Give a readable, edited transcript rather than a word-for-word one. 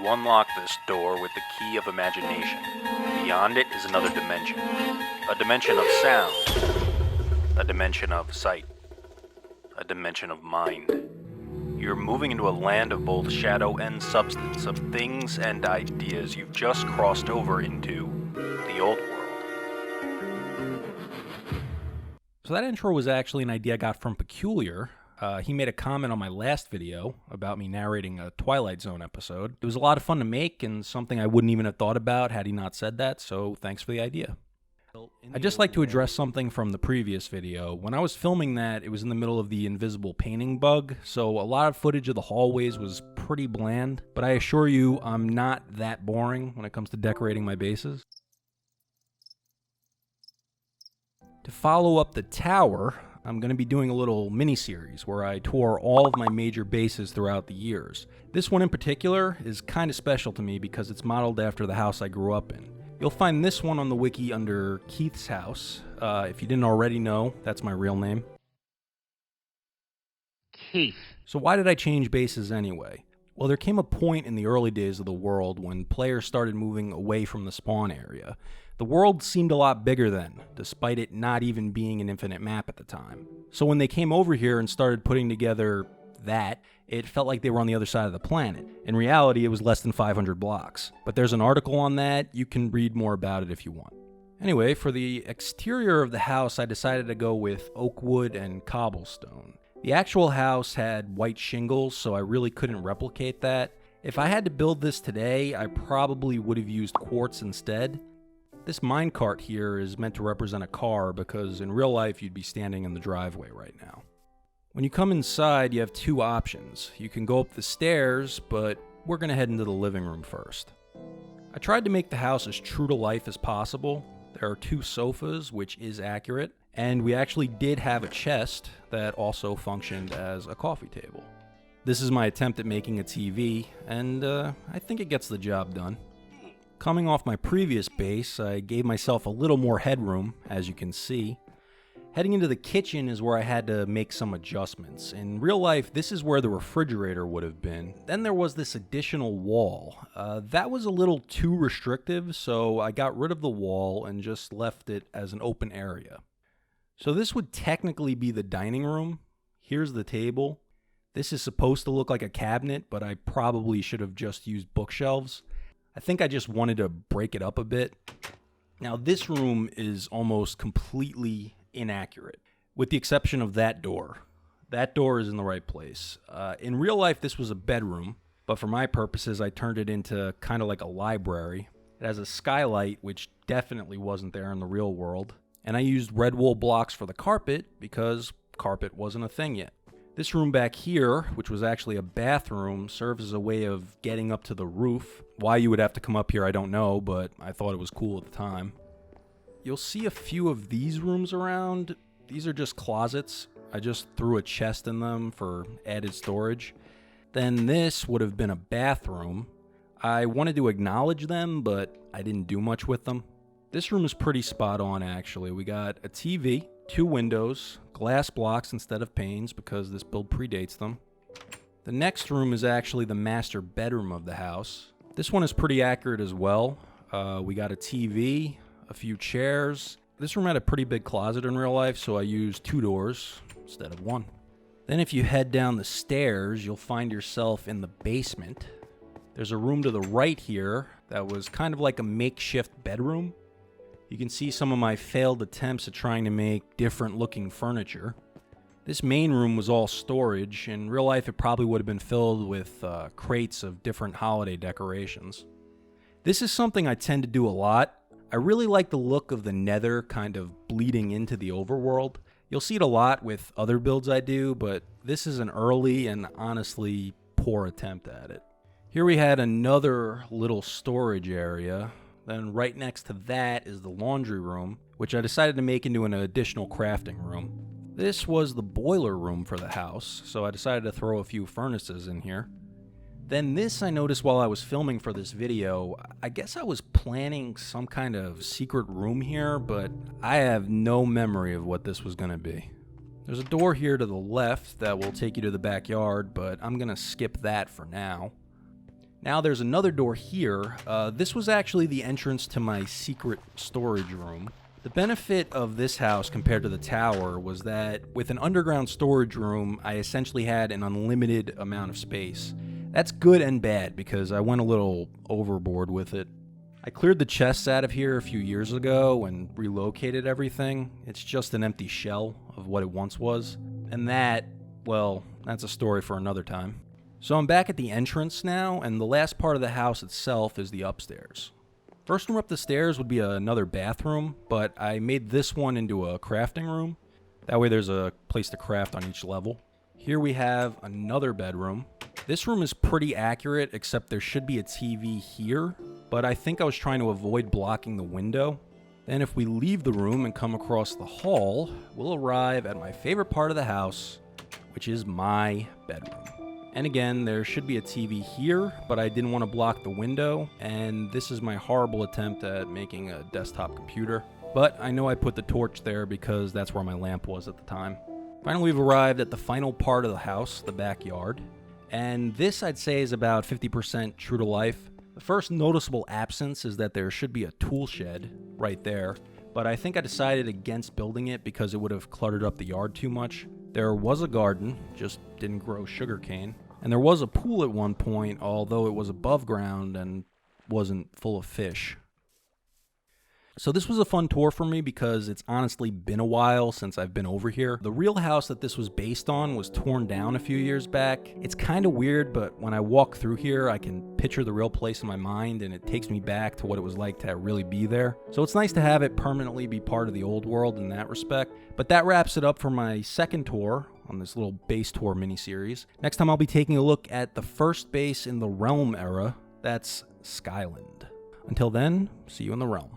You unlock this door with the key of imagination. Beyond it is another dimension. A dimension of sound. A dimension of sight. A dimension of mind. You're moving into a land of both shadow and substance, of things and ideas you've just crossed over into the old world. So that intro was actually an idea I got from Peculiar. He made a comment on my last video about me narrating a Twilight Zone episode. It was a lot of fun to make and something I wouldn't even have thought about had he not said that, so thanks for the idea. I'd just like to address something from the previous video. When I was filming that, it was in the middle of the invisible painting bug, so a lot of footage of the hallways was pretty bland, but I assure you I'm not that boring when it comes to decorating my bases. To follow up the tower, I'm going to be doing a little mini-series where I tour all of my major bases throughout the years. This one in particular is kind of special to me because it's modeled after the house I grew up in. You'll find this one on the wiki under Keith's house. If you didn't already know, that's my real name. Keith. So why did I change bases anyway? Well, there came a point in the early days of the world when players started moving away from the spawn area. The world seemed a lot bigger then, despite it not even being an infinite map at the time. So when they came over here and started putting together that, it felt like they were on the other side of the planet. In reality, it was less than 500 blocks. But there's an article on that. You can read more about it if you want. Anyway, for the exterior of the house, I decided to go with oak wood and cobblestone. The actual house had white shingles, so I really couldn't replicate that. If I had to build this today, I probably would have used quartz instead. This minecart here is meant to represent a car because in real life you'd be standing in the driveway right now. When you come inside, you have two options. You can go up the stairs, but we're going to head into the living room first. I tried to make the house as true to life as possible. There are two sofas, which is accurate, and we actually did have a chest that also functioned as a coffee table. This is my attempt at making a TV, and I think it gets the job done. Coming off my previous base, I gave myself a little more headroom, as you can see. Heading into the kitchen is where I had to make some adjustments. In real life, this is where the refrigerator would have been. Then there was this additional wall. That was a little too restrictive, so I got rid of the wall and just left it as an open area. So this would technically be the dining room. Here's the table. This is supposed to look like a cabinet, but I probably should have just used bookshelves. I think I just wanted to break it up a bit. Now this room is almost completely inaccurate, with the exception of that door. That door is in the right place. In real life, this was a bedroom, but for my purposes, I turned it into kind of like a library. It has a skylight, which definitely wasn't there in the real world. And I used red wool blocks for the carpet because carpet wasn't a thing yet. This room back here, which was actually a bathroom, serves as a way of getting up to the roof. Why you would have to come up here, I don't know, but I thought it was cool at the time. You'll see a few of these rooms around. These are just closets. I just threw a chest in them for added storage. Then this would have been a bathroom. I wanted to acknowledge them, but I didn't do much with them. This room is pretty spot on, actually. We got a TV, two windows, glass blocks instead of panes because this build predates them. The next room is actually the master bedroom of the house. This one is pretty accurate as well. We got a TV, a few chairs. This room had a pretty big closet in real life, so I used two doors instead of one. Then if you head down the stairs, you'll find yourself in the basement. There's a room to the right here that was kind of like a makeshift bedroom. You can see some of my failed attempts at trying to make different looking furniture. This main room was all storage. In real life, it probably would have been filled with crates of different holiday decorations. This is something I tend to do a lot. I really like the look of the nether kind of bleeding into the overworld. You'll see it a lot with other builds I do, but this is an early and honestly poor attempt at it. Here we had another little storage area. Then right next to that is the laundry room, which I decided to make into an additional crafting room. This was the boiler room for the house, so I decided to throw a few furnaces in here. Then this I noticed while I was filming for this video. I guess I was planning some kind of secret room here, but I have no memory of what this was going to be. There's a door here to the left that will take you to the backyard, but I'm going to skip that for now. Now there's another door here. This was actually the entrance to my secret storage room. The benefit of this house compared to the tower was that with an underground storage room, I essentially had an unlimited amount of space. That's good and bad because I went a little overboard with it. I cleared the chests out of here a few years ago and relocated everything. It's just an empty shell of what it once was. And that, well, that's a story for another time. So I'm back at the entrance now, and the last part of the house itself is the upstairs. First room up the stairs would be another bathroom, but I made this one into a crafting room. That way there's a place to craft on each level. Here we have another bedroom. This room is pretty accurate, except there should be a TV here, but I think I was trying to avoid blocking the window. Then if we leave the room and come across the hall, we'll arrive at my favorite part of the house, which is my bedroom. And again, there should be a TV here, but I didn't want to block the window, and this is my horrible attempt at making a desktop computer. But I know I put the torch there because that's where my lamp was at the time. Finally, we've arrived at the final part of the house, the backyard. And this, I'd say, is about 50% true to life. The first noticeable absence is that there should be a tool shed right there, but I think I decided against building it because it would have cluttered up the yard too much. There was a garden, just didn't grow sugarcane. And there was a pool at one point, although it was above ground and wasn't full of fish. So this was a fun tour for me because it's honestly been a while since I've been over here. The real house that this was based on was torn down a few years back. It's kind of weird, but when I walk through here, I can picture the real place in my mind, and it takes me back to what it was like to really be there. So it's nice to have it permanently be part of the old world in that respect. But that wraps it up for my second tour on this little base tour mini-series. Next time I'll be taking a look at the first base in the Realm era. That's Skyland. Until then, see you in the Realm.